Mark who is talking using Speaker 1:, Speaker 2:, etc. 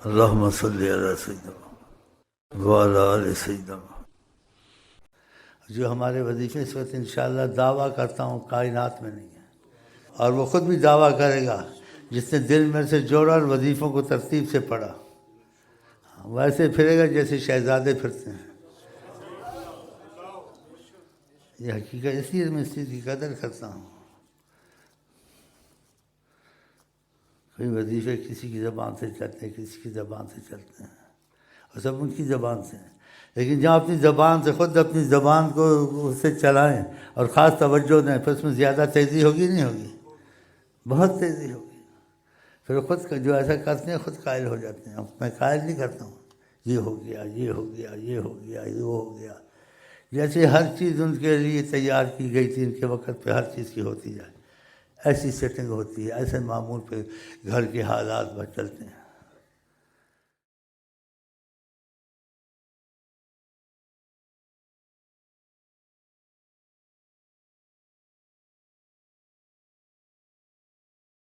Speaker 1: اللہم صلی علی سیدنا وعلی آل سیدنا. جو ہمارے وظیفے اس وقت انشاءاللہ دعویٰ کرتا ہوں کائنات میں نہیں ہے، اور وہ خود بھی دعویٰ کرے گا جس نے دل میں سے جوڑا اور وظیفوں کو ترتیب سے پڑھا، ویسے پھرے گا جیسے شہزادے پھرتے ہیں. یہ حقیقت، اس لیے میں اس چیز کی قدر کرتا ہوں. کوئی وظیفے کسی کی زبان سے چلتے ہیں، کسی کی زبان سے چلتے ہیں، اور سب ان کی زبان سے ہیں. لیکن جہاں اپنی زبان سے خود اپنی زبان کو اس سے چلائیں اور خاص توجہ دیں، پھر اس میں زیادہ تیزی ہوگی نہیں ہوگی؟ بہت تیزی ہوگی. پھر خود جو ایسا کرتے ہیں خود قائل ہو جاتے ہیں. میں قائل نہیں کرتا ہوں یہ ہو گیا، یہ ہو گیا، یہ ہو گیا، یہ وہ ہو گیا. جیسے ہر چیز ان کے لیے تیار کی گئی تھی، ان کے وقت پہ ہر چیز کی ہوتی جائے، ایسی سیٹنگ ہوتی ہے، ایسے معمول پہ گھر کے حالات پر چلتے ہیں.